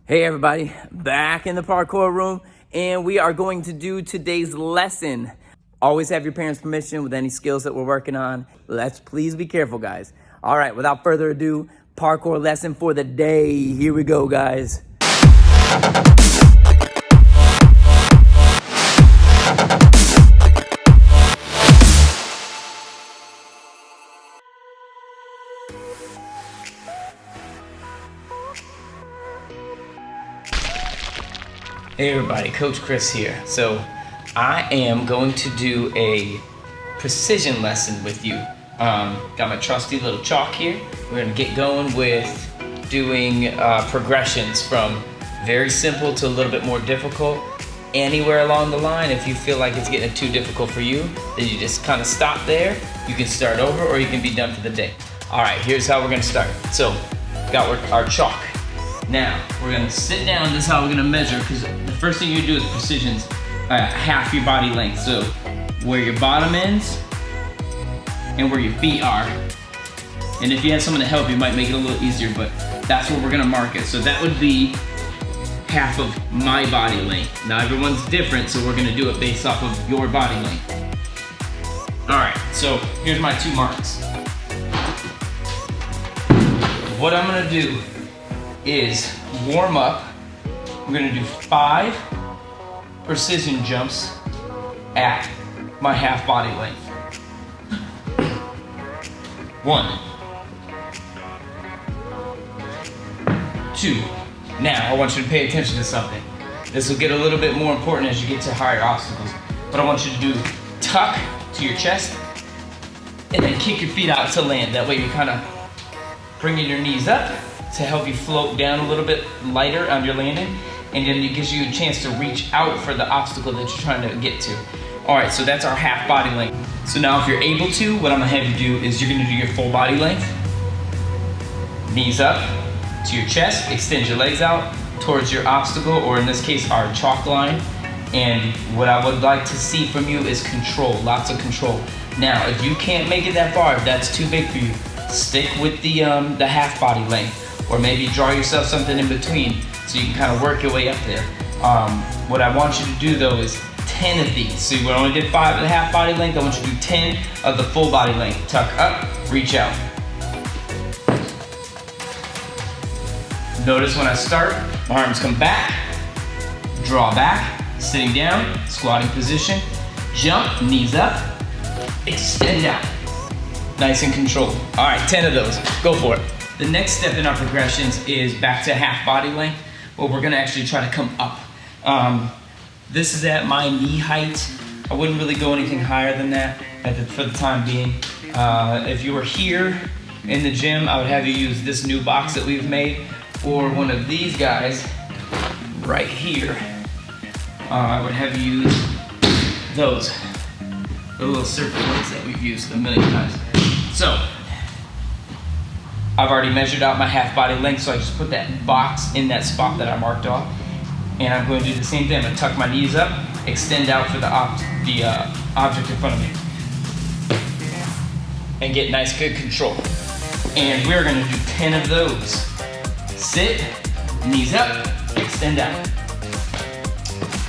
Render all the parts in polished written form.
Hey everybody, back in the parkour room, and we are going to do today's lesson. Always have your parents' permission with any skills that we're working on. Let's please be careful, guys. All right, without further ado, parkour lesson for the day. Here we go, guys. Hey everybody, Coach Chris here. So I am going to do a precision lesson with you. Got my trusty little chalk here. We're gonna get going with doing progressions from very simple to a little bit more difficult. Anywhere along the line, if you feel like it's getting too difficult for you, then you just kind of stop there. You can start over or you can be done for the day. All right, here's how we're gonna start. So, got our chalk. Now, we're gonna sit down, this is how we're gonna measure, because the first thing you do is precision's half your body length. So, where your bottom ends and where your feet are. And if you have someone to help, you might make it a little easier, but that's where we're gonna mark it. So that would be half of my body length. Now everyone's different, so we're gonna do it based off of your body length. All right, so here's my two marks. What I'm gonna do is warm up. We're gonna do 5 precision jumps at my half body length. 1, 2. Now I want you to pay attention to something. This will get a little bit more important as you get to higher obstacles. But I want you to do tuck to your chest and then kick your feet out to land. That way you're kind of bringing your knees up to help you float down a little bit lighter on your landing, and then it gives you a chance to reach out for the obstacle that you're trying to get to. All right, so that's our half body length. So now if you're able to, what I'm gonna have you do is you're gonna do your full body length. Knees up to your chest, extend your legs out towards your obstacle, or in this case, our chalk line. And what I would like to see from you is control, lots of control. Now, if you can't make it that far, if that's too big for you, stick with the half body length. Or maybe draw yourself something in between so you can kind of work your way up there. What I want you to do though is 10 of these. So we only did 5 of the half body length. I want you to do 10 of the full body length. Tuck up, reach out. Notice when I start, my arms come back, draw back, sitting down, squatting position, jump, knees up, extend out. Nice and controlled. All right, 10 of those, go for it. The next step in our progressions is back to half body length, where we're gonna actually try to come up. This is at my knee height. I wouldn't really go anything higher than that for the time being. If you were here in the gym, I would have you use this new box that we've made, or one of these guys right here. I would have you use those, the little circle ones that we've used a million times. So, I've already measured out my half body length, so I just put that box in that spot that I marked off. And I'm going to do the same thing. I'm going to tuck my knees up, extend out for the object in front of me. And get nice, good control. And we're going to do 10 of those. Sit, knees up, extend out.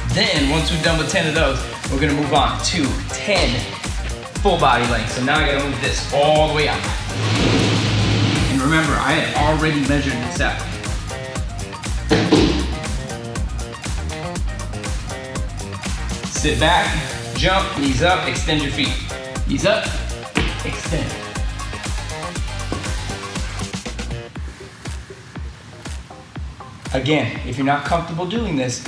Then, once we're done with 10 of those, we're going to move on to 10 full body length. So now I got to move this all the way up. Remember, I had already measured this out. Sit back, jump, knees up, extend your feet. Knees up, extend. Again, if you're not comfortable doing this,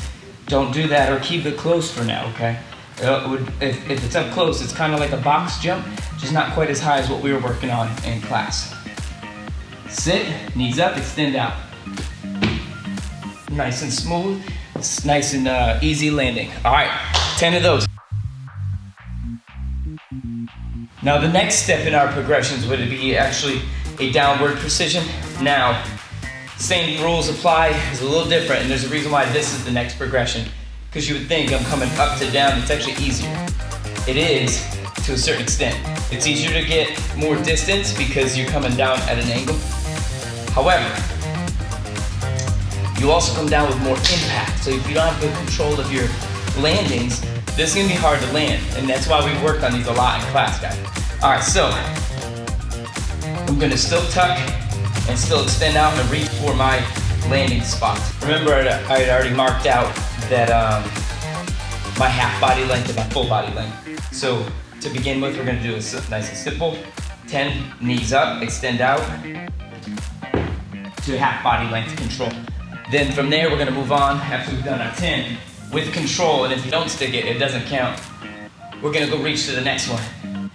don't do that or keep it close for now, okay? If it's up close, it's kind of like a box jump, just not quite as high as what we were working on in class. Sit, knees up, extend out. Nice and smooth, nice and easy landing. All right, 10 of those. Now the next step in our progressions would be actually a downward precision. Now, same rules apply, it's a little different, and there's a reason why this is the next progression. Because you would think I'm coming up to down, it's actually easier. It is, to a certain extent. It's easier to get more distance because you're coming down at an angle. However, You also come down with more impact. So if you don't have good control of your landings, this is gonna be hard to land. And that's why we worked on these a lot in class, guys. All right, so I'm gonna still tuck and still extend out and reach for my landing spots. Remember, I had already marked out that my half body length and my full body length. So to begin with, we're gonna do it nice and simple. 10, knees up, extend out to half body length control. Then from there, we're gonna move on after we've done our 10 with control, and if you don't stick it, it doesn't count. We're gonna go reach to the next one.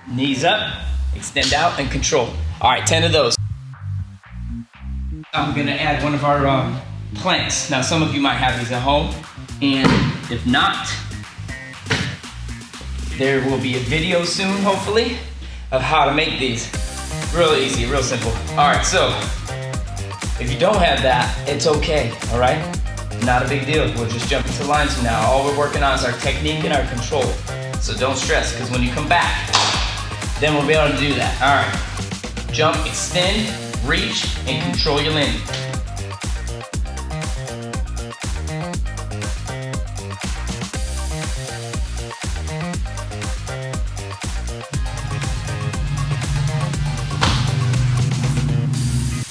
Knees up, extend out, and control. All right, 10 of those. I'm gonna add one of our planks. Now, some of you might have these at home, and if not, there will be a video soon, hopefully, of how to make these. Real easy, real simple. All right, so if you don't have that, it's okay, all right? Not a big deal. We'll just jump into lines from now. All we're working on is our technique and our control. So don't stress, because when you come back, then we'll be able to do that. All right, jump, extend, reach, and control your landing.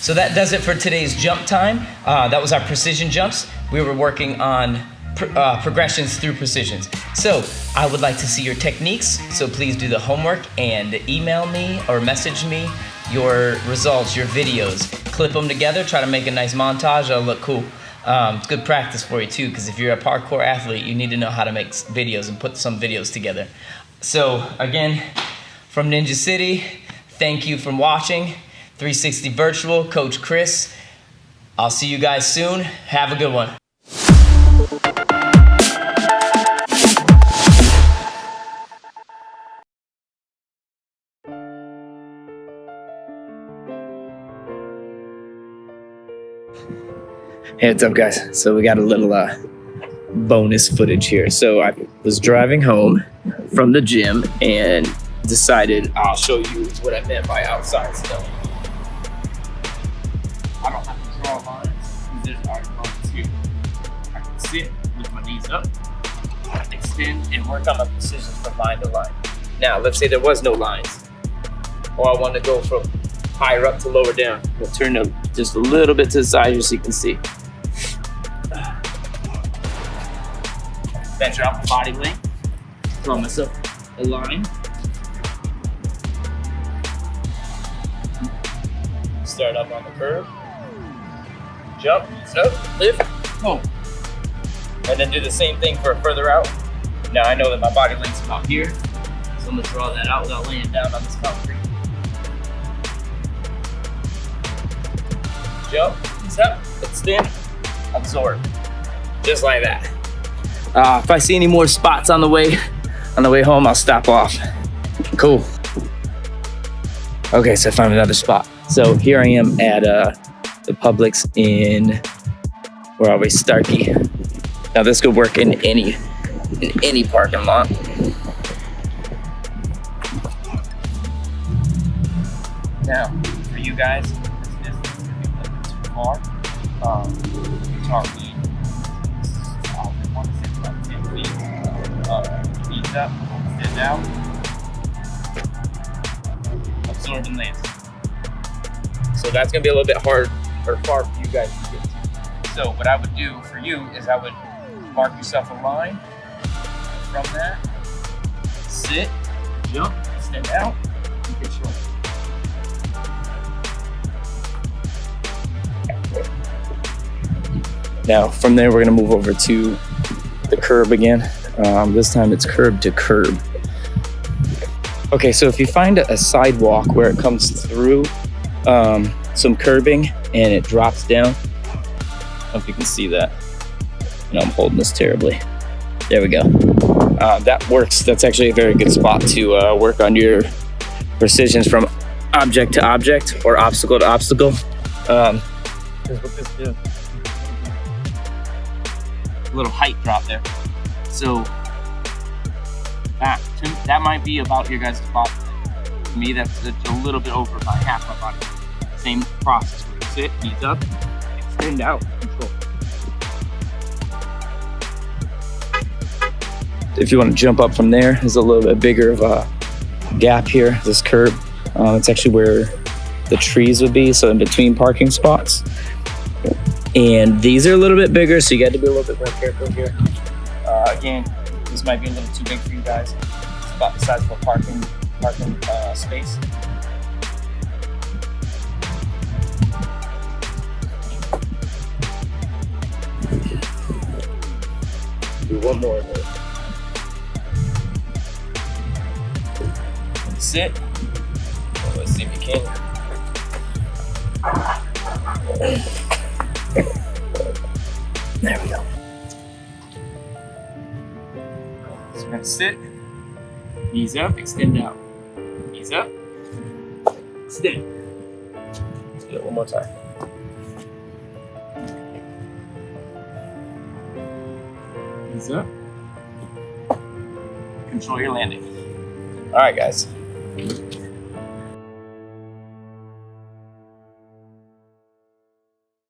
So that does it for today's jump time. That was our precision jumps. We were working on progressions through precisions. So I would like to see your techniques. So please do the homework and email me or message me your results, your videos. Clip them together, try to make a nice montage. It'll look cool. It's good practice for you too, because if you're a parkour athlete, you need to know how to make videos and put some videos together. So again, from Ninja City, thank you for watching. 360 Virtual, Coach Chris. I'll see you guys soon. Have a good one. Hey, what's up, guys? So we got a little bonus footage here. So I was driving home from the gym and decided I'll show you what I meant by outside stuff. I don't have to draw lines, there's already lines here. I can sit with my knees up, extend, and work on my precisions from line to line. Now, let's say there was no lines, or I want to go from higher up to lower down. We'll turn them just a little bit to the side just so you can see. Venture out my body length, draw myself a line. Start up on the curve. Jump, up, lift, boom. And then do the same thing for further out. Now I know that my body length's about here, so I'm gonna draw that out without laying down on this concrete. Jump, step, extend, absorb. Just like that. If I see any more spots on the way home, I'll stop off. Cool. Okay, so I found another spot. So here I am at the Publix in, where are we, Starkey. Now this could work in any parking lot. Now, for you guys, this distance is gonna be a little bit too far. Talking, I want to say about 10 feet. Knees up, extend out, absorb and land. So that's gonna be a little bit hard or far for you guys to get to. So what I would do for you is I would mark yourself a line from that, sit, jump, extend out, and control. Now from there we're gonna move over to the curb again. This time it's curb to curb. Okay, so if you find a sidewalk where it comes through some curbing and it drops down. I don't know if you can see that. You know, I'm holding this terribly. There we go. That works. That's actually a very good spot to work on your precisions from object to object or obstacle to obstacle. Because what this do, a little height drop there. So that might be about your guys' spot. To me, that's a little bit over about half my body. Same process for you. sit, knees up, extend out, control. If you want to jump up from there, there's a little bit bigger of a gap here, this curb. It's actually where the trees would be, so in between parking spots. And these are a little bit bigger, so you got to be a little bit more careful here. Again, this might be a little too big for you guys. It's about the size of a parking space. Do one more. Sit. Let's see if you can. There we go. So we're gonna sit, knees up, extend out. Knees up, extend. Let's do it one more time. Knees up. Control your landing. All right, guys.